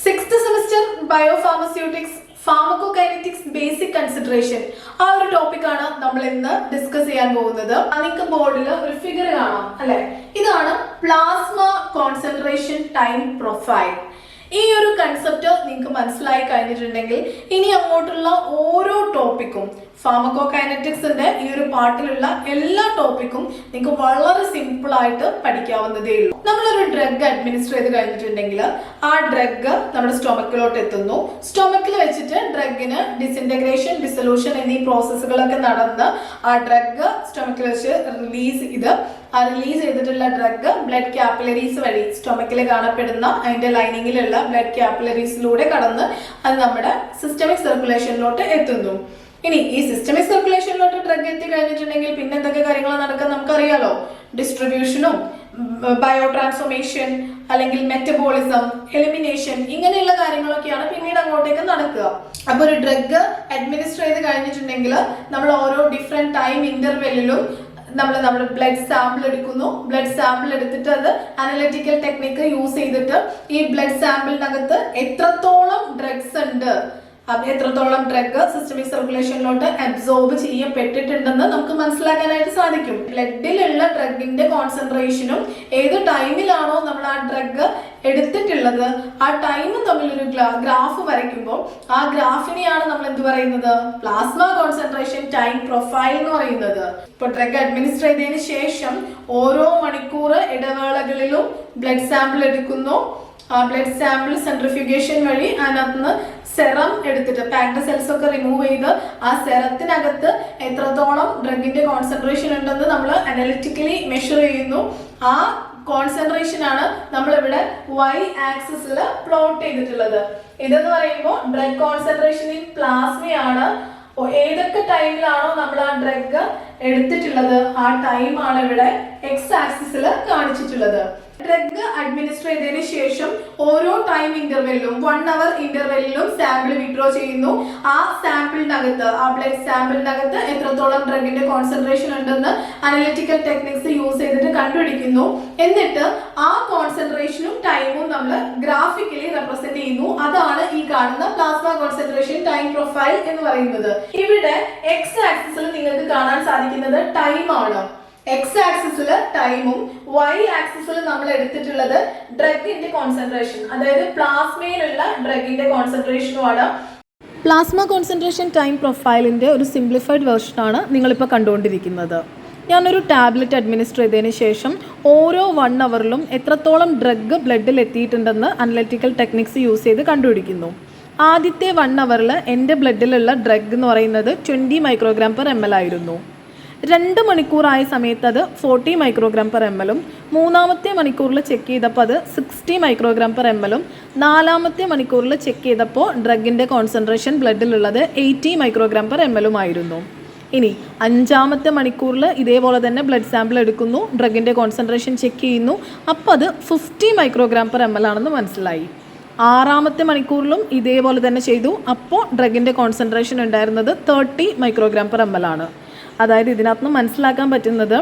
Sixth semester Biopharmaceutics Pharmacokinetics Basic Consideration ആ ഒരു ടോപ്പിക്കാണ് നമ്മൾ ഇന്ന് ഡിസ്കസ് ചെയ്യാൻ പോകുന്നത്. നിങ്ങൾക്ക് ബോർഡിൽ ഒരു ഫിഗർ കാണാം അല്ലെ? ഇതാണ് പ്ലാസ്മ കോൺസെൻട്രേഷൻ ടൈം പ്രൊഫൈൽ. ഈ ഒരു കൺസെപ്റ്റ് നിങ്ങൾക്ക് മനസ്സിലായി കഴിഞ്ഞിട്ടുണ്ടെങ്കിൽ ഇനി അങ്ങോട്ടുള്ള ഓരോ ടോപ്പിക്കും ഫാർമക്കോകൈനറ്റിക്സിന്റെ ഈ ഒരു പാർട്ടിലുള്ള എല്ലാ ടോപ്പിക്കും നിങ്ങൾക്ക് വളരെ സിമ്പിൾ ആയിട്ട് പഠിക്കാവുന്നതേ ഉള്ളൂ. നമ്മളൊരു ഡ്രഗ് അഡ്മിനിസ്റ്റർ ചെയ്ത് കഴിഞ്ഞിട്ടുണ്ടെങ്കിൽ ആ ഡ്രഗ് നമ്മുടെ സ്റ്റൊമക്കിലോട്ട് എത്തുന്നു. സ്റ്റൊമക്കിൽ വെച്ചിട്ട് ഡ്രഗിന് ഡിസിൻറ്റഗ്രേഷൻ, ഡിസൊല്യൂഷൻ എന്നീ പ്രോസസ്സുകളൊക്കെ നടന്ന് ആ ഡ്രഗ് സ്റ്റൊമക്കിൽ വെച്ച് റിലീസ് ചെയ്തിട്ടുള്ള ഡ്രഗ് ബ്ലഡ് ക്യാപ്പിലറീസ് വഴി സ്റ്റൊമക്കിൽ കാണപ്പെടുന്ന അതിന്റെ ലൈനിങ്ങിലുള്ള ബ്ലഡ് ക്യാപ്പിലറീസിലൂടെ കടന്ന് അത് നമ്മുടെ സിസ്റ്റമിക് സർക്കുലേഷനിലോട്ട് എത്തുന്നു. ഇനി ഈ സിസ്റ്റമിക് സർക്കുലേഷനിലോട്ട് ഡ്രഗ് എത്തി കഴിഞ്ഞിട്ടുണ്ടെങ്കിൽ പിന്നെ എന്തൊക്കെ കാര്യങ്ങളാണ് നടക്കുക നമുക്കറിയാലോ. ഡിസ്ട്രിബ്യൂഷനും ബയോ ട്രാൻസ്ഫോർമേഷൻ അല്ലെങ്കിൽ മെറ്റബോളിസം, എലിമിനേഷൻ, ഇങ്ങനെയുള്ള കാര്യങ്ങളൊക്കെയാണ് പിന്നീട് അങ്ങോട്ടേക്ക് നടക്കുക. അപ്പൊ ഒരു ഡ്രഗ് അഡ്മിനിസ്റ്റർ ചെയ്ത് കഴിഞ്ഞിട്ടുണ്ടെങ്കിൽ നമ്മൾ ഓരോ ഡിഫറെന്റ് ടൈം ഇന്റർവെല്ലിലും നമ്മൾ ബ്ലഡ് സാമ്പിൾ എടുക്കുന്നു. ബ്ലഡ് സാമ്പിൾ എടുത്തിട്ട് അത് അനലിറ്റിക്കൽ ടെക്നിക്ക് യൂസ് ചെയ്തിട്ട് ഈ ബ്ലഡ് സാമ്പിളിനകത്ത് എത്രത്തോളം ഡ്രഗ്സ് ഉണ്ട്, എത്രത്തോളം ഡ്രഗ് സിസ്റ്റമിക് സർക്കുലേഷനിലോട്ട് അബ്സോർബ് ചെയ്യപ്പെട്ടിട്ടുണ്ടെന്ന് നമുക്ക് മനസ്സിലാക്കാനായിട്ട് സാധിക്കും. ബ്ലഡിലുള്ള ഡ്രഗിന്റെ കോൺസെൻട്രേഷനും ഏത് ടൈമിലാണോ നമ്മൾ ആ ഡ്രഗ് എടുത്തിട്ടുള്ളത് ആ ടൈമും തമ്മിലൊരു ഗ്രാഫ് വരയ്ക്കുമ്പോൾ ആ ഗ്രാഫിനെയാണ് നമ്മൾ എന്ത് പറയുന്നത്, പ്ലാസ്മ കോൺസെൻട്രേഷൻ ടൈം പ്രൊഫൈൽ എന്ന് പറയുന്നത്. ഇപ്പൊ ഡ്രഗ് അഡ്മിനിസ്റ്റർ ചെയ്തതിനു ശേഷം ഓരോ മണിക്കൂർ ഇടവേളകളിലും ബ്ലഡ് സാമ്പിൾ എടുക്കുന്നു. ആ ബ്ലഡ് സാമ്പിൾ സെൻട്രിഫ്യൂഗേഷൻ വഴി അതിനകത്ത് സെറം എടുത്തിട്ട് പാക്ഡ് സെൽസ് ഒക്കെ റിമൂവ് ചെയ്ത് ആ സെറത്തിനകത്ത് എത്രത്തോളം ഡ്രഗിന്റെ കോൺസെൻട്രേഷൻ ഉണ്ടെന്ന് നമ്മൾ അനലിറ്റിക്കലി മെഷർ ചെയ്യുന്നു. ആ കോൺസെൻട്രേഷൻ ആണ് നമ്മളിവിടെ y ആക്സിസിൽ പ്ലോട്ട് ചെയ്തിട്ടുള്ളത്. ഇതെന്ന് പറയുമ്പോൾ ഡ്രഗ് കോൺസെൻട്രേഷൻ ഇൻ പ്ലാസ്മയാണ്. ഏതൊക്കെ ടൈമിലാണോ നമ്മൾ ആ ഡ്രഗ് എടുത്തിട്ടുള്ളത് ആ ടൈമാണ് ഇവിടെ x ആക്സിസിൽ കാണിച്ചിട്ടുള്ളത്. ഡ്രഗ് അഡ്മിനിസ്റ്റർ ചെയ്തതിനു ശേഷം ഓരോ ടൈം ഇന്റർവെല്ലിലും 1 hour ഇന്റർവെല്ലിലും സാമ്പിൾ വിഡ്രോ ചെയ്യുന്നു. ആ സാമ്പിളിനകത്ത് ആ ബ്ലഡ് സാമ്പിളിനകത്ത് എത്രത്തോളം ഡ്രഗിന്റെ കോൺസെൻട്രേഷൻ ഉണ്ടെന്ന് അനലിറ്റിക്കൽ ടെക്നിക്സ് യൂസ് ചെയ്തിട്ട് കണ്ടുപിടിക്കുന്നു. എന്നിട്ട് ആ കോൺസെൻട്രേഷനും ടൈമും നമ്മൾ ഗ്രാഫിക്കലി റെപ്രസെന്റ് ചെയ്യുന്നു. അതാണ് ഈ കാണുന്ന പ്ലാസ്മ കോൺസെൻട്രേഷൻ ടൈം പ്രൊഫൈൽ എന്ന് പറയുന്നത്. ഇവിടെ എക്സ് ആക്സിസിൽ നിങ്ങൾക്ക് കാണാൻ സാധിക്കുന്നത് ടൈമാണ്. എക്സ് ആക്സിസിൽ ടൈമും y ആക്സിസിൽ നമ്മൾ എടുത്തിട്ടുള്ളത് ഡ്രഗിന്റെ കോൺസെൻട്രേഷൻ, അതായത് പ്ലാസ്മയിലുള്ള ഡ്രഗിന്റെ കോൺസെൻട്രേഷനുമാണ്. പ്ലാസ്മ കോൺസെൻട്രേഷൻ ടൈം പ്രൊഫൈലിന്റെ ഒരു സിംപ്ലിഫൈഡ് വെർഷനാണ് നിങ്ങളിപ്പോൾ കണ്ടുകൊണ്ടിരിക്കുന്നത്. ഞാനൊരു ടാബ്ലറ്റ് അഡ്മിനിസ്റ്റർ ചെയ്തതിന് ശേഷം ഓരോ 1 hourലും എത്രത്തോളം ഡ്രഗ് ബ്ലഡിൽ എത്തിയിട്ടുണ്ടെന്ന് അനലിറ്റിക്കൽ ടെക്നിക്സ് യൂസ് ചെയ്ത് കണ്ടുപിടിക്കുന്നു. ആദ്യത്തെ 1 hourൽ എൻ്റെ ബ്ലഡിലുള്ള ഡ്രഗ് എന്ന് പറയുന്നത് 20 microgram/ml ആയിരുന്നു. 2 മണിക്കൂറായ സമയത്ത് അത് 40 microgram/ml, മൂന്നാമത്തെ മണിക്കൂറിൽ ചെക്ക് ചെയ്തപ്പോൾ അത് 60 microgram/ml, നാലാമത്തെ മണിക്കൂറിൽ ചെക്ക് ചെയ്തപ്പോൾ ഡ്രഗിൻ്റെ കോൺസെൻട്രേഷൻ ബ്ലഡിലുള്ളത് 80 microgram/ml ആയിരുന്നു. ഇനി 5ാമത്തെ മണിക്കൂറിൽ ഇതേപോലെ തന്നെ ബ്ലഡ് സാമ്പിൾ എടുക്കുന്നു, ഡ്രഗിൻ്റെ കോൺസെൻട്രേഷൻ ചെക്ക് ചെയ്യുന്നു, അപ്പോൾ അത് 50 microgram/ml ആണെന്ന് മനസ്സിലായി. 6ാമത്തെ മണിക്കൂറിലും ഇതേപോലെ തന്നെ ചെയ്തു, അപ്പോൾ ഡ്രഗിൻ്റെ കോൺസെൻട്രേഷൻ ഉണ്ടായിരുന്നത് 30 microgram/ml ആണ്. അതായത് ഇതിനകത്ത് മനസ്സിലാക്കാൻ പറ്റുന്നത്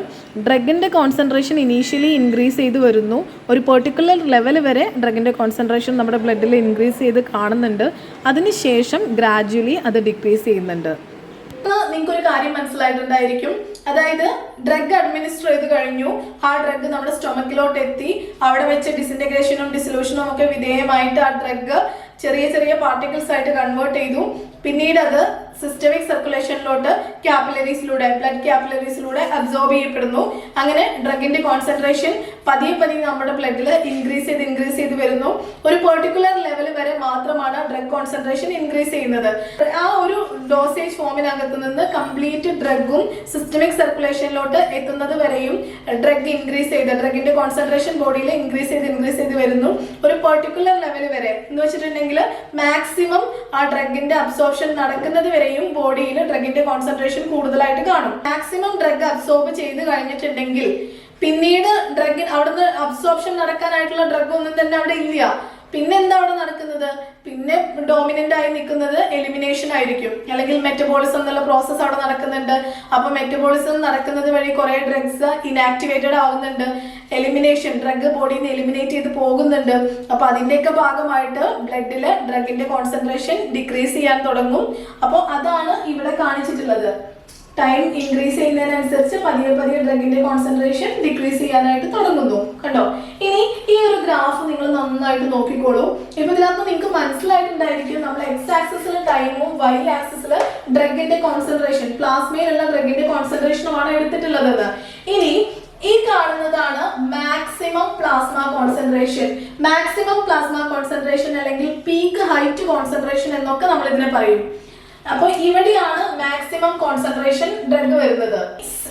ഡ്രഗിൻ്റെ കോൺസെൻട്രേഷൻ ഇനീഷ്യലി ഇൻക്രീസ് ചെയ്ത് വരുന്നു. ഒരു പെർട്ടിക്കുലർ ലെവൽ വരെ ഡ്രഗിൻ്റെ കോൺസെൻട്രേഷൻ നമ്മുടെ ബ്ലഡിൽ ഇൻക്രീസ് ചെയ്ത് കാണുന്നുണ്ട്. അതിനുശേഷം ഗ്രാജ്വലി അത് ഡിക്രീസ് ചെയ്യുന്നുണ്ട്. നിങ്ങൾക്കൊരു കാര്യം മനസ്സിലായിട്ടുണ്ടായിരിക്കും, അതായത് ഡ്രഗ് അഡ്മിനിസ്റ്റർ ചെയ്ത് കഴിഞ്ഞു, ആ ഡ്രഗ് നമ്മുടെ സ്റ്റൊമക്കിലോട്ട് എത്തി, അവിടെ വെച്ച് ഡിസിൻറ്റഗ്രേഷനും ഡിസൊല്യൂഷനും ഒക്കെ വിധേയമായിട്ട് ആ ഡ്രഗ് ചെറിയ ചെറിയ പാർട്ടിക്കിൾസ് ആയിട്ട് കൺവേർട്ട് ചെയ്തു. പിന്നീട് അത് സിസ്റ്റമിക് സർക്കുലേഷനിലോട്ട് ക്യാപ്പിലറീസിലൂടെ ബ്ലഡ് ക്യാപ്പിലറീസിലൂടെ അബ്സോർബ് ചെയ്യപ്പെടുന്നു. അങ്ങനെ ഡ്രഗിന്റെ കോൺസെൻട്രേഷൻ പതിയെ നമ്മുടെ ബ്ലഡിൽ ഇൻക്രീസ് ചെയ്ത് വരുന്നു. ഒരു പെർട്ടിക്കുലർ ലെവൽ വരെ മാത്രമാണ് ഡ്രഗ് കോൺസെൻട്രേഷൻ ഇൻക്രീസ് ചെയ്യുന്നത്. ആ ഒരു ഡോസേജ് ഫോമിനകത്ത് നിന്ന് കംപ്ലീറ്റ് ഡ്രഗും സിസ്റ്റമിക് സർക്കുലേഷനിലോട്ട് എത്തുന്നത് വരെയും ഡ്രഗ് ഇൻക്രീസ് ചെയ്ത് ഡ്രഗിന്റെ കോൺസെൻട്രേഷൻ ബോഡിയിൽ ഇൻക്രീസ് ചെയ്ത് വരുന്നു. ഒരു പെർട്ടിക്കുലർ ലെവൽ വരെ എന്ന് വെച്ചിട്ടുണ്ടെങ്കിൽ മാക്സിമം ആ ഡ്രഗിന്റെ അബ്സോർപ്ഷൻ നടക്കുന്നത് വരെയും ബോഡിയിൽ ഡ്രഗിന്റെ കോൺസെൻട്രേഷൻ കൂടുതലായിട്ട് കാണും. മാക്സിമം ഡ്രഗ് അബ്സോർബ് ചെയ്ത് കഴിഞ്ഞിട്ടുണ്ടെങ്കിൽ പിന്നീട് ഡ്രഗിന് അവിടുന്ന് അബ്സോർപ്ഷൻ നടക്കാനായിട്ടുള്ള ഡ്രഗ് ഒന്നും തന്നെ അവിടെ ഇല്ല. പിന്നെ എന്താ അവിടെ നടക്കുന്നത്? പിന്നെ ഡോമിനന്റ് ആയി നിൽക്കുന്നത് എലിമിനേഷൻ ആയിരിക്കും, അല്ലെങ്കിൽ മെറ്റബോളിസം എന്നുള്ള പ്രോസസ്സ് അവിടെ നടക്കുന്നുണ്ട്. അപ്പൊ മെറ്റബോളിസം നടക്കുന്നത് വഴി കുറെ ഡ്രഗ്സ് ഇനാക്ടിവേറ്റഡ് ആവുന്നുണ്ട്, എലിമിനേഷൻ ഡ്രഗ് ബോഡിയിൽ നിന്ന് എലിമിനേറ്റ് ചെയ്ത് പോകുന്നുണ്ട്. അപ്പൊ അതിന്റെയൊക്കെ ഭാഗമായിട്ട് ബ്ലഡില് ഡ്രഗിന്റെ കോൺസെൻട്രേഷൻ ഡിക്രീസ് ചെയ്യാൻ തുടങ്ങും. അപ്പോൾ അതാണ് ഇവിടെ കാണിച്ചിട്ടുള്ളത്. ടൈം ഇൻക്രീസ് ചെയ്യുന്നതിനനുസരിച്ച് പതിയെ പതിയെ ഡ്രഗിന്റെ കോൺസെൻട്രേഷൻ ഡിക്രീസ് ചെയ്യാനായിട്ട് തുടങ്ങുന്നു. കണ്ടോ? ഇനി ഈ ഒരു ഗ്രാഫ് നിങ്ങൾ നന്നായിട്ട് നോക്കിക്കോളൂ. ഇപ്പൊ ഇതിനകത്ത് നിങ്ങൾക്ക് മനസ്സിലായിട്ടുണ്ടായിരിക്കും നമ്മൾ എക്സ് ആക്സിസിൽ ടൈമും വൈ ആക്സിസിൽ ഡ്രഗിന്റെ കോൺസെൻട്രേഷൻ, പ്ലാസ്മയിലുള്ള ഡ്രഗിന്റെ കോൺസെൻട്രേഷനുമാണ് എടുത്തിട്ടുള്ളതെന്ന്. ഇനി ഈ കാണുന്നതാണ് maximum plasma concentration. Maximum plasma concentration അല്ലെങ്കിൽ പീക്ക് ഹൈറ്റ് കോൺസെൻട്രേഷൻ എന്നൊക്കെ നമ്മൾ ഇതിനെ പറയും. അപ്പൊ ഇവിടെയാണ് മാക്സിമം കോൺസെൻട്രേഷൻ ഡ്രഗ് വരുന്നത്.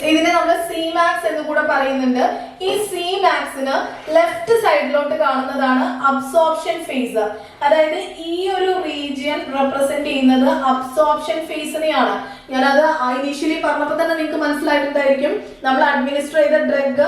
ഇതിനെ നമ്മൾ സി മാക്സ് എന്ന് കൂടെ പറയുന്നുണ്ട്. ഈ സി മാക്സിന് ലെഫ്റ്റ് സൈഡിലോട്ട് കാണുന്നതാണ് അബ്സോർപ്ഷൻ ഫേസ്. അതായത് ഈ ഒരു റീജിയൻ റെപ്രസെന്റ് ചെയ്യുന്നത് അബ്സോർപ്ഷൻ ഫേസിനെയാണ്. ഞാനത് ഇനീഷ്യലി പറഞ്ഞപ്പോൾ തന്നെ നിങ്ങൾക്ക് മനസ്സിലായിട്ടുണ്ടായിരിക്കും. നമ്മൾ അഡ്മിനിസ്റ്റർ ചെയ്ത ഡ്രഗ്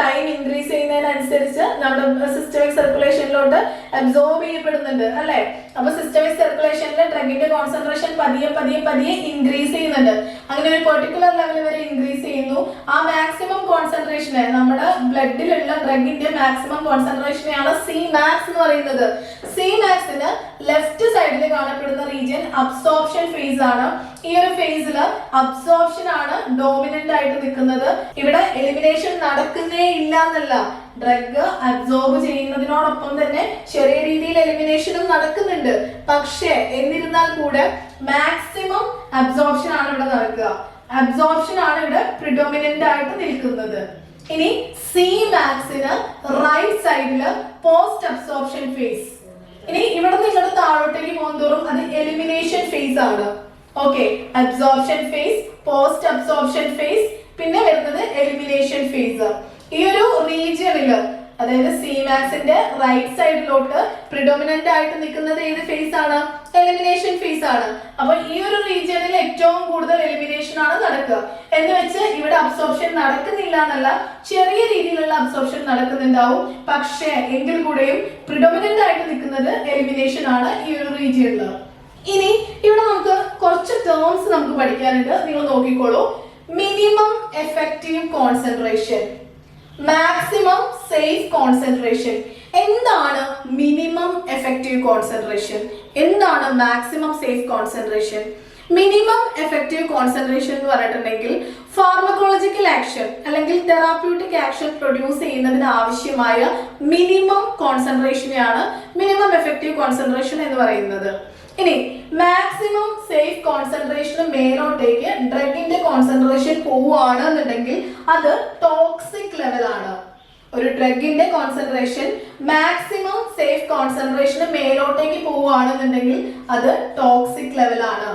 ടൈം ഇൻക്രീസ് ചെയ്യുന്നതിനനുസരിച്ച് നമ്മുടെ സിസ്റ്റമിക് സർക്കുലേഷനിലോട്ട് അബ്സോർബ് ചെയ്യപ്പെടുന്നുണ്ട് അല്ലെ? അപ്പൊ സിസ്റ്റമിക് സർക്കുലേഷനിൽ ഡ്രഗിന്റെ കോൺസെൻട്രേഷൻ പതിയെ പതിയെ പതിയെ ഇൻക്രീസ് ചെയ്യുന്നുണ്ട്. അങ്ങനെ ഒരു പെർട്ടിക്കുലർ ലെവൽ വരെ ഇൻക്രീസ് ചെയ്യുന്നു. ആ മാക്സിമം കോൺസെൻട്രേഷനെ, നമ്മുടെ ബ്ലഡിലുള്ള ഡ്രഗിന്റെ മാക്സിമം കോൺസെൻട്രേഷനെയാണ് സി മാക്സ് എന്ന് പറയുന്നത്. സി മാക്സിന് ലെഫ്റ്റ് സൈഡിൽ കാണപ്പെടുന്ന റീജിയൻ അബ്സോർപ്ഷൻ ഫേസ് ആണ്. ഈ ഒരു ഫേസിൽ അബ്സോർപ്ഷൻ ആണ് ഡോമിനന്റ് ആയിട്ട് നിൽക്കുന്നത്. ഇവിടെ എലിമിനേഷൻ നടക്കുന്നേ ഇല്ല എന്നല്ല, ഡ്രഗ് അബ്സോർബ് ചെയ്യുന്നതിനോടൊപ്പം തന്നെ ചെറിയ രീതിയിൽ എലിമിനേഷനും നടക്കുന്നുണ്ട്. പക്ഷേ എന്നിരുന്നാൽ കൂടെ മാക്സിമം അബ്സോർപ്ഷൻ ആണ് ഇവിടെ നടക്കുക. അബ്സോർപ്ഷൻ ആണ് ഇവിടെ പ്രിഡോമിനന്റ് ആയിട്ട് നിൽക്കുന്നത്. ഇനി സി മാക്സിന് റൈറ്റ് സൈഡില് പോസ്റ്റ് അബ്സോർപ്ഷൻ ഫേസ്. ഇനി ഇവിടെ നിങ്ങളുടെ താഴോട്ടേക്ക് പോകുന്തോറും അത് എലിമിനേഷൻ ഫേസ് ആണ്. Okay, absorption phase, post absorption phase, പിന്നെ വരുന്നത് എലിമിനേഷൻ ഫേസ്. ഈ ഒരു റീജിയണില്, അതായത് സി മാക്സിന്റെ റൈറ്റ് സൈഡിലോട്ട് പ്രിഡോമിനന്റ് ആയിട്ട് നിൽക്കുന്നത് ഏത് ഫേസ് ആണ്? എലിമിനേഷൻ ഫേസ് ആണ്. അപ്പൊ ഈ ഒരു റീജിയണിൽ ഏറ്റവും കൂടുതൽ എലിമിനേഷൻ ആണ് നടക്കുക. എന്ന് വെച്ച് ഇവിടെ അബ്സോർപ്ഷൻ നടക്കുന്നില്ല എന്നല്ല, ചെറിയ രീതിയിലുള്ള അബ്സോർപ്ഷൻ നടക്കുന്നുണ്ടാവും. പക്ഷേ എങ്കിൽ കൂടെയും പ്രിഡോമിനന്റ് ആയിട്ട് നിൽക്കുന്നത് എലിമിനേഷൻ ആണ് ഈ ഒരു റീജിയണിൽ. ഇനി ഇവിടെ നമുക്ക് കുറച്ച് ടേംസ് നമുക്ക് പഠിക്കാനുണ്ട്. നിങ്ങൾ നോക്കിക്കോളൂ. Minimum effective concentration, maximum safe concentration. എന്താണ് മിനിമം എഫക്റ്റീവ് കോൺസെൻട്രേഷൻ? എന്താണ് maximum safe concentration? Minimum effective concentration എന്ന് പറഞ്ഞിട്ടുണ്ടെങ്കിൽ ഫാർമക്കോളജിക്കൽ ആക്ഷൻ അല്ലെങ്കിൽ തെറാപ്യൂട്ടിക് ആക്ഷൻ പ്രൊഡ്യൂസ് ചെയ്യുന്നതിന് ആവശ്യമായ മിനിമം കോൺസെൻട്രേഷനെയാണ് മിനിമം എഫക്റ്റീവ് കോൺസെൻട്രേഷൻ എന്ന് പറയുന്നത്. ഇനി മാക്സിമം സേഫ് കോൺസെൻട്രേഷന് മേലോട്ടേക്ക് ഡ്രഗിന്റെ കോൺസെൻട്രേഷൻ പോവുകയാണെന്നുണ്ടെങ്കിൽ അത് ടോക്സിക് ലെവലാണ്. ഒരു ഡ്രഗിന്റെ കോൺസെൻട്രേഷൻ മാക്സിമം സേഫ് കോൺസെൻട്രേഷന് മേലോട്ടേക്ക് പോവുകയാണെന്നുണ്ടെങ്കിൽ അത് ടോക്സിക് ലെവലാണ്.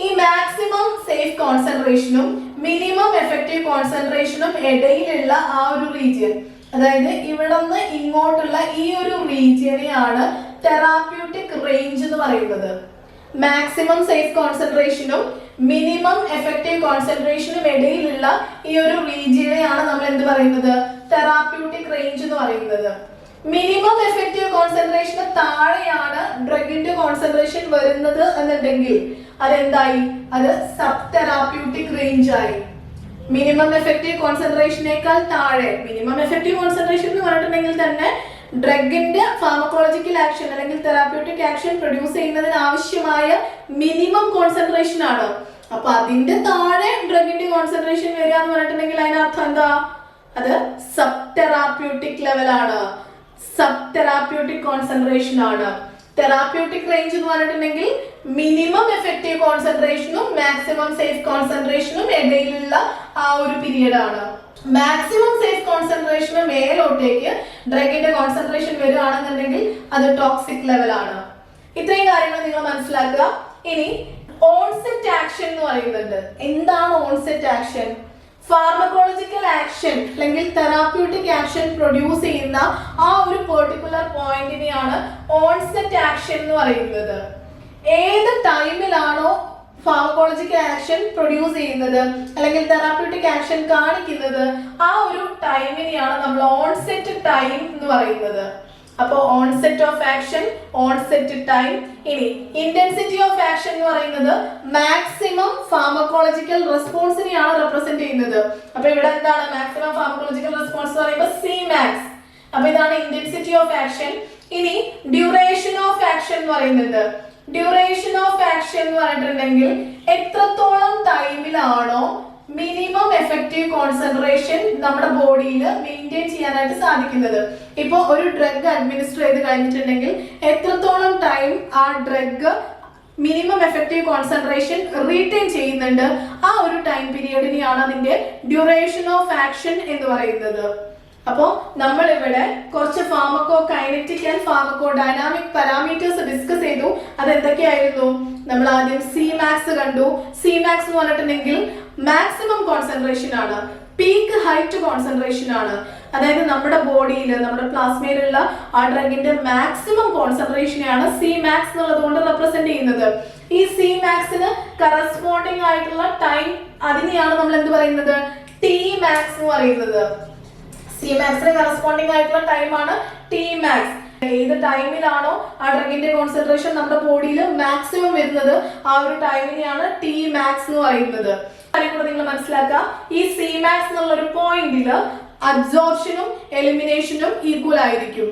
ഈ മാക്സിമം സേഫ് കോൺസെൻട്രേഷനും മിനിമം എഫക്റ്റീവ് കോൺസെൻട്രേഷനും ഇടയിലുള്ള ആ ഒരു റീജിയൻ, അതായത് ഇവിടെ നിന്ന് ഇങ്ങോട്ടുള്ള ഈ ഒരു റീജിയനെയാണ് തെറാപ്യൂട്ടിക് റേഞ്ച് എന്ന് പറയുന്നത്. മാക്സിമം സേഫ് കോൺസെൻട്രേഷനും മിനിമം എഫക്റ്റീവ് കോൺസെൻട്രേഷനും ഇടയിലുള്ള ഈ ഒരു റീജിയനെയാണ് നമ്മൾ എന്ത് പറയുന്നത്? തെറാപ്യൂട്ടിക് റേഞ്ച് എന്ന് പറയുന്നത്. മിനിമം എഫക്റ്റീവ് കോൺസെൻട്രേഷന് താഴെയാണ് ഡ്രഗിന്റെ കോൺസെൻട്രേഷൻ വരുന്നത് എന്നുണ്ടെങ്കിൽ അതെന്തായി? അത് സബ് തെറാപ്യൂട്ടിക് റേഞ്ച് ആയി. മിനിമം എഫക്റ്റീവ് കോൺസെൻട്രേഷനേക്കാൾ താഴെ, മിനിമം എഫക്റ്റീവ് കോൺസെൻട്രേഷൻ എന്ന് പറഞ്ഞിട്ടുണ്ടെങ്കിൽ തന്നെ ഡ്രഗിന്റെ ഫാർമക്കോളജിക്കൽ ആക്ഷൻ അല്ലെങ്കിൽ തെറാപ്യൂട്ടിക് ആക്ഷൻ പ്രൊഡ്യൂസ് ചെയ്യുന്നതിന് ആവശ്യമായ മിനിമം കോൺസെൻട്രേഷൻ ആണ്. അപ്പൊ അതിന്റെ താഴെ ഡ്രഗിന്റെ കോൺസെൻട്രേഷൻ വരിക എന്ന് പറഞ്ഞിട്ടുണ്ടെങ്കിൽ അതിനർത്ഥം എന്താ? അത് സബ് തെറാപ്യൂട്ടിക് ലെവലാണ്, സബ് തെറാപ്യൂട്ടിക് കോൺസെൻട്രേഷൻ ആണ്. തെറാപ്യൂട്ടിക് റേഞ്ച് എന്ന് പറഞ്ഞിട്ടുണ്ടെങ്കിൽ മിനിമം എഫക്റ്റീവ് കോൺസെൻട്രേഷനും മാക്സിമം സേഫ് കോൺസെൻട്രേഷനും ഇടയിലുള്ള ആ ഒരു പീരീഡ് ആണ്. മാക്സിമം സേഫ് കോൺസെൻട്രേഷന് മേലോട്ടേക്ക് ഡ്രഗിന്റെ കോൺസെൻട്രേഷൻ വരികയാണെന്നുണ്ടെങ്കിൽ അത് ടോക്സിക് ലെവലാണ്. ഇത്രയും കാര്യങ്ങൾ നിങ്ങൾ മനസ്സിലാക്കുക. ഇനി ഓൺസെറ്റ് ആക്ഷൻ എന്ന് പറയുന്നുണ്ട്. എന്താണ് ഓൺസെറ്റ് ആക്ഷൻ? ഫാർമക്കോളജിക്കൽ ആക്ഷൻ അല്ലെങ്കിൽ തെറാപ്യൂട്ടിക് ആക്ഷൻ പ്രൊഡ്യൂസ് ചെയ്യുന്ന ആ ഒരു പെർട്ടിക്കുലർ പോയിന്റിനെയാണ് ഓൺസെറ്റ് ആക്ഷൻ എന്ന് പറയുന്നത്. ഏത് ടൈമിലാണോ ഫാർമക്കോളജിക്കൽ ആക്ഷൻ പ്രൊഡ്യൂസ് ചെയ്യുന്നത് അല്ലെങ്കിൽ തെറാപ്യൂട്ടിക് ആക്ഷൻ കാണിക്കുന്നത്, ആ ഒരു ടൈമിനെയാണ് നമ്മൾ ഓൺസെറ്റ് ടൈം എന്ന് പറയുന്നത്. അപ്പോൾ onset of action, onset time. ഇനി ഇന്റൻസിറ്റി ഓഫ് ആക്ഷൻ എന്ന് പറയുന്നത് മാക്സിമം ഫാർമക്കോളജിക്കൽ റെസ്പോൺസിനെയാണ് റെപ്രസെന്റ് ചെയ്യുന്നത്. അപ്പൊ ഇവിടെ എന്താണ് മാക്സിമം ഫാർമക്കോളജിക്കൽ റെസ്പോൺസ് എന്ന് പറയുമ്പോൾ Cmax. അപ്പൊ ഇതാണ് ഇന്റൻസിറ്റി ഓഫ് ആക്ഷൻ. ഇനി ഡ്യൂറേഷൻ ഓഫ് ആക്ഷൻ എന്ന് പറയുന്നത്, ഡ്യൂറേഷൻ ഓഫ് ആക്ഷൻ എന്ന് പറഞ്ഞിട്ടുണ്ടെങ്കിൽ എത്രത്തോളം ടൈമിലാണോ മിനിമം എഫക്റ്റീവ് കോൺസെൻട്രേഷൻ നമ്മുടെ ബോഡിയിൽ മെയിൻറ്റെയിൻ ചെയ്യാനായിട്ട് സാധിക്കുന്നത്. ഇപ്പോൾ ഒരു ഡ്രഗ് അഡ്മിനിസ്റ്റർ ചെയ്ത് കഴിഞ്ഞിട്ടുണ്ടെങ്കിൽ എത്രത്തോളം ടൈം ആ drug minimum effective concentration retain ചെയ്യുന്നുണ്ട്, ആ ഒരു ടൈം പീരിയഡിനെയാണ് അതിന്റെ ഡ്യൂറേഷൻ ഓഫ് ആക്ഷൻ എന്ന് പറയുന്നത്. അപ്പോൾ നമ്മൾ ഇവിടെ കുറച്ച് pharmaco kinetic and pharmaco dynamic parameters discuss ചെയ്തു. അത് എന്തൊക്കെയായിരുന്നു? നമ്മൾ ആദ്യം Cmax കണ്ടു. Cmax എന്ന് പറഞ്ഞിട്ടുണ്ടെങ്കിൽ മാക്സിമം കോൺസെൻട്രേഷൻ ആണ്, പീക്ക് ഹൈറ്റ് കോൺസെൻട്രേഷൻ ആണ്. അതായത് നമ്മുടെ ബോഡിയിൽ, നമ്മുടെ പ്ലാസ്മയിലുള്ള ആ ഡ്രഗിന്റെ മാക്സിമം കോൺസെൻട്രേഷനെയാണ് Cmax എന്നുള്ളത് കൊണ്ട് റെപ്രസെന്റ് ചെയ്യുന്നത്. ഈ Cmaxന് കറസ്പോണ്ടിങ് ആയിട്ടുള്ള ടൈം, അതിനെയാണ് നമ്മൾ എന്ത് പറയുന്നത്? Tmax എന്ന് പറയുന്നത്. Cmaxന് കറസ്പോണ്ടിങ് ആയിട്ടുള്ള ടൈമാണ് Tmax. ഏത് ടൈമിലാണോ ആ ഡ്രഗിന്റെ കോൺസെൻട്രേഷൻ നമ്മുടെ ബോഡിയിൽ മാക്സിമം വരുന്നത്, ആ ഒരു ടൈമിനെയാണ് Tmax എന്ന് പറയുന്നത്. കാര്യം കൂടെ നിങ്ങൾ മനസ്സിലാക്കുക, ഈ Cmax എന്നുള്ള ഒരു പോയിന്റിൽ അബ്സോർപ്ഷനും എലിമിനേഷനും ഈക്വൽ ആയിരിക്കും.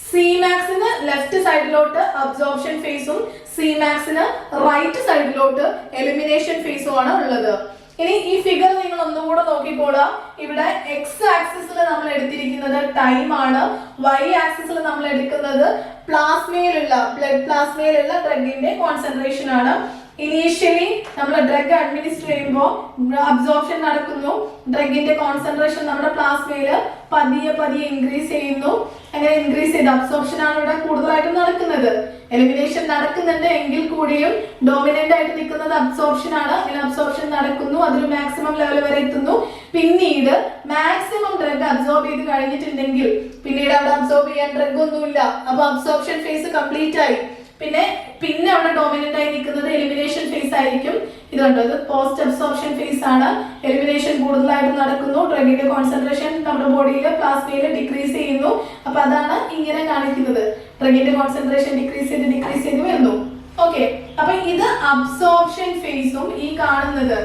Cmaxന് ലെഫ്റ്റ് സൈഡിലോട്ട് അബ്സോർപ്ഷൻ ഫേസും Cmaxന് റൈറ്റ് സൈഡിലോട്ട് എലിമിനേഷൻ ഫേസും ആണ് ഉള്ളത്. ഇനി ഈ ഫിഗർ നിങ്ങൾ ഒന്നും കൂടെ നോക്കിക്കോളുക. ഇവിടെ എക്സ് ആക്സിസിൽ നമ്മൾ എടുത്തിരിക്കുന്നത് ടൈം ആണ്, വൈ ആക്സിസിൽ നമ്മൾ എടുക്കുന്നത് പ്ലാസ്മയിലുള്ള ബ്ലഡ് പ്ലാസ്മയിലുള്ള ഡ്രഗിന്റെ കോൺസെൻട്രേഷൻ ആണ്. ഇനീഷ്യലി നമ്മൾ ഡ്രഗ് അഡ്മിനിസ്റ്റർ ചെയ്യുമ്പോൾ അബ്സോർപ്ഷൻ നടക്കുന്നു, ഡ്രഗിന്റെ കോൺസെൻട്രേഷൻ നമ്മുടെ പ്ലാസ്മയിൽ പതിയെ പതിയെ ഇൻക്രീസ് ചെയ്യുന്നു. അങ്ങനെ ഇൻക്രീസ് ചെയ്ത് അബ്സോർപ്ഷൻ ആണ് ഇവിടെ കൂടുതലായിട്ട് നടക്കുന്നത്. എലിമിനേഷൻ നടക്കുന്നുണ്ട് എങ്കിൽ കൂടിയും ഡോമിനന്റ് ആയിട്ട് നിൽക്കുന്നത് അബ്സോർപ്ഷൻ ആണ്. അങ്ങനെ അബ്സോർപ്ഷൻ നടക്കുന്നു, അതൊരു മാക്സിമം ലെവൽ വരെ എത്തുന്നു. പിന്നീട് മാക്സിമം ഡ്രഗ് അബ്സോർബ് ചെയ്ത് കഴിഞ്ഞിട്ടുണ്ടെങ്കിൽ പിന്നീട് അവിടെ അബ്സോർബ് ചെയ്യാൻ ഡ്രഗ് ഒന്നുമില്ല, അപ്പൊ അബ്സോർപ്ഷൻ ഫേസ് കംപ്ലീറ്റ് ആയി. പിന്നെ അവിടെ ഡോമിനന്റ് ആയി നിൽക്കുന്നത് എലിമിനേഷൻ ഫേസ് ആയിരിക്കും. ഇത് കണ്ടോ, ഇത് പോസ്റ്റ് അബ്സോർപ്ഷൻ ഫേസ് ആണ്. എലിമിനേഷൻ കൂടുതലായിട്ട് നടക്കുന്നു, ഡ്രഗിന്റെ കോൺസെൻട്രേഷൻ നമ്മുടെ ബോഡിയിൽ പ്ലാസ്മയിൽ ഡിക്രീസ് ചെയ്യുന്നു. അപ്പൊ അതാണ് ഇങ്ങനെ കാണിക്കുന്നത്, ഡ്രഗിന്റെ കോൺസെൻട്രേഷൻ ഡിക്രീസ് ചെയ്ത് വരുന്നു. ഓക്കെ, അപ്പൊ ഇത് അബ്സോർപ്ഷൻ ഫേസും ഈ കാണുന്നത്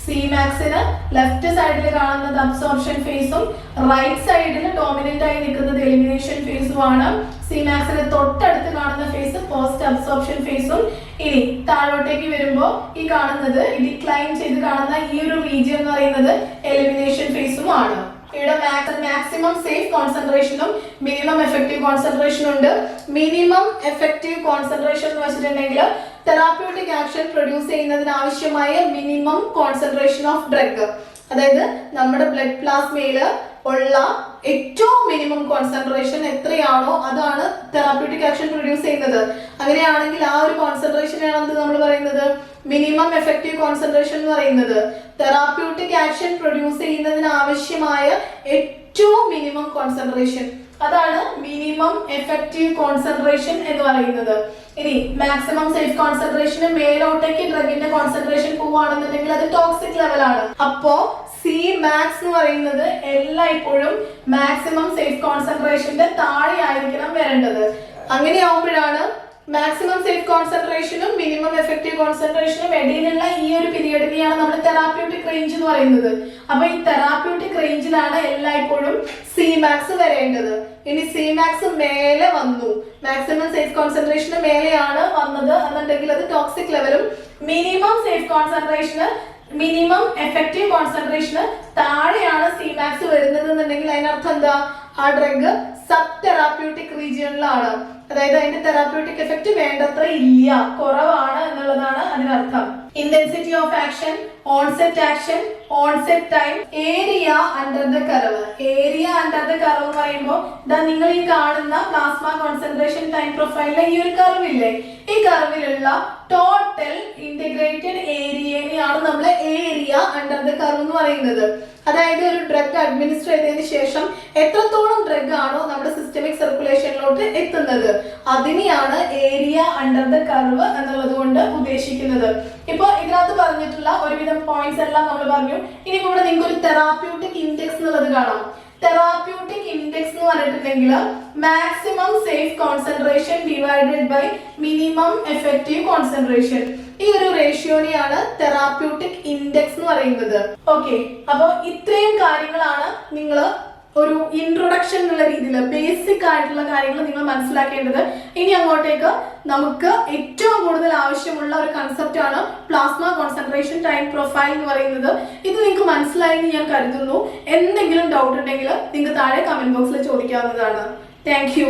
Cmaxന് ലെഫ്റ്റ് സൈഡിൽ കാണുന്നത് അബ്സോർപ്ഷൻ ഫേസും റൈറ്റ് സൈഡിൽ ഡോമിനന്റ് ആയി നിൽക്കുന്നത് എലിമിനേഷൻ ഫേസും ആണ്. Cmaxന് തൊട്ടടുത്ത് കാണുന്ന ഫേസ് പോസ്റ്റ് അബ്സോർപ്ഷൻ ഫേസും. ഇനി താഴോട്ടേക്ക് വരുമ്പോൾ ഈ കാണുന്നത് ഡിക്ലൈൻ ചെയ്ത് കാണുന്ന ഈ ഒരു റീജിയൻ എന്ന് പറയുന്നത് എലിമിനേഷൻ ഫേസും ആണ്. ഇവിടെ മാക്സിമം സേഫ് കോൺസെൻട്രേഷനും മിനിമം എഫക്റ്റീവ് കോൺസെൻട്രേഷനും ഉണ്ട്. മിനിമം എഫക്റ്റീവ് കോൺസെൻട്രേഷൻ എന്ന് വെച്ചിട്ടുണ്ടെങ്കിൽ തെറാപ്യൂട്ടിക് ആക്ഷൻ പ്രൊഡ്യൂസ് ചെയ്യുന്നതിന് ആവശ്യമായ മിനിമം കോൺസെൻട്രേഷൻ ഓഫ് ഡ്രഗ്, അതായത് നമ്മുടെ ബ്ലഡ് പ്ലാസ്മയിൽ ഉള്ള ഏറ്റവും മിനിമം കോൺസെൻട്രേഷൻ എത്രയാണോ അതാണ് തെറാപ്യൂട്ടിക് ആക്ഷൻ പ്രൊഡ്യൂസ് ചെയ്യുന്നത്. അങ്ങനെയാണെങ്കിൽ ആ ഒരു കോൺസെൻട്രേഷനാണ് നമ്മൾ പറയുന്നത് മിനിമം എഫക്റ്റീവ് കോൺസെൻട്രേഷൻ എന്ന് പറയുന്നത്. തെറാപ്യൂട്ടിക് ആക്ഷൻ പ്രൊഡ്യൂസ് ചെയ്യുന്നതിന് ആവശ്യമായ ഏറ്റവും മിനിമം കോൺസെൻട്രേഷൻ, അതാണ് മിനിമം എഫക്റ്റീവ് കോൺസെൻട്രേഷൻ എന്ന് പറയുന്നത്. ഇനി മാക്സിമം സേഫ് കോൺസെൻട്രേഷന് മേലോട്ടേക്ക് ഡ്രഗിന്റെ കോൺസെൻട്രേഷൻ പോവുകയാണെന്നുണ്ടെങ്കിൽ അത് ടോക്സിക് ലെവലാണ്. അപ്പോ Cmax എന്ന് പറയുന്നത് എല്ലായ്പ്പോഴും മാക്സിമം സേഫ് കോൺസെൻട്രേഷന്റെ താഴെ ആയിരിക്കണം വരേണ്ടത്. അങ്ങനെയാവുമ്പോഴാണ് മാക്സിമം സേഫ് കോൺസെൻട്രേഷനും മിനിമം എഫക്റ്റീവ് കോൺസെൻട്രേഷനും ഇടയിലുള്ള ഈ ഒരു പീരിയഡിനെയാണ് നമ്മൾ തെറാപ്യൂട്ടിക് റേഞ്ച് എന്ന് പറയുന്നത്. അപ്പൊ ഈ തെറാപ്യൂട്ടിക് റേഞ്ചിലാണ് എല്ലായ്പ്പോഴും Cmax വരേണ്ടത്. ഇനി Cmax മേലെ വന്നു, മാക്സിമം സേഫ് കോൺസെൻട്രേഷന് മേലെയാണ് വന്നത് എന്നുണ്ടെങ്കിൽ അത് ടോക്സിക് ലെവലും, മിനിമം സേഫ് കോൺസെൻട്രേഷന് മിനിമം എഫക്റ്റീവ് കോൺസെൻട്രേഷന് താഴെയാണ് Cmax വരുന്നത് എന്നുണ്ടെങ്കിൽ അതിനർത്ഥം എന്താ? ആ ഡ്രഗ് സബ് തെറാപ്യൂട്ടിക് റീജിയനിലാണ്, അതായത് അതിന്റെ തെറാപ്യൂട്ടിക് എഫക്റ്റ് വേണ്ടത്ര ഇല്ല, കുറവാണ് എന്നുള്ളതാണ് അതിനർത്ഥം. Intensity of action, onset action, onset time, area under the curve. Area under the curve എന്ന് പറയുമ്പോൾ ഇതാ നിങ്ങൾ ഈ കാണുന്ന പ്ലാസ്മ കോൺസെൻട്രേഷൻ ടൈം പ്രൊഫൈലിലെ ഈ ഒരു കർവില്ലേ, ഈ കർവിലുള്ള ടോട്ടൽ ഇന്റഗ്രേറ്റഡ് ഏരിയനെയാണ് നമ്മൾ ഏരിയ അണ്ടർ ദ കർവ് എന്ന് പറയുന്നത്. അതായത് ഒരു ഡ്രഗ് അഡ്മിനിസ്റ്റർ ചെയ്തതിനു ശേഷം എത്രത്തോളം ഡ്രഗ് ആണോ നമ്മുടെ സിസ്റ്റമിക് സർക്കുലേഷനിലോട്ട് എത്തുന്നത് അതിനെയാണ് ഏരിയ അണ്ടർ ദ കർവ് എന്നുള്ളത് കൊണ്ട് ഉദ്ദേശിക്കുന്നത്. ഇപ്പൊ ഇതിനകത്ത് പറഞ്ഞിട്ടുള്ള ഒരുവിധം പോയിന്റ്സ് എല്ലാം നമ്മൾ പറഞ്ഞു. ഇനി ഇവിടെ നിങ്ങൾക്ക് ഒരു തെറാപ്യൂട്ടിക് ഇൻഡെക്സ് എന്നുള്ളത് കാണാം. തെറാപ്യൂട്ടിക് ഇൻഡെക്സ് എന്ന് പറഞ്ഞിട്ടുണ്ടെങ്കിൽ maximum safe concentration divided by minimum effective concentration. ഈ ഒരു റേഷ്യോനെയാണ് തെറാപ്യൂട്ടിക് ഇൻഡെക്സ് എന്ന് പറയുന്നത്. ഓക്കെ, അപ്പോൾ ഇത്രയും കാര്യങ്ങളാണ് നിങ്ങൾ ഒരു ഇൻട്രൊഡക്ഷൻ എന്നുള്ള രീതിയിൽ ബേസിക് ആയിട്ടുള്ള കാര്യങ്ങൾ നിങ്ങൾ മനസ്സിലാക്കേണ്ടത്. ഇനി അങ്ങോട്ടേക്ക് നമുക്ക് ഏറ്റവും കൂടുതൽ ആവശ്യമുള്ള ഒരു കൺസെപ്റ്റ് ആണ് പ്ലാസ്മ കോൺസെൻട്രേഷൻ ടൈം പ്രൊഫൈൽ എന്ന് പറയുന്നത്. ഇത് നിങ്ങൾക്ക് മനസ്സിലായെന്ന് ഞാൻ കരുതുന്നു. എന്തെങ്കിലും ഡൗട്ട് ഉണ്ടെങ്കിൽ നിങ്ങൾക്ക് താഴെ കമന്റ് ബോക്സിൽ ചോദിക്കാവുന്നതാണ്. Thank U.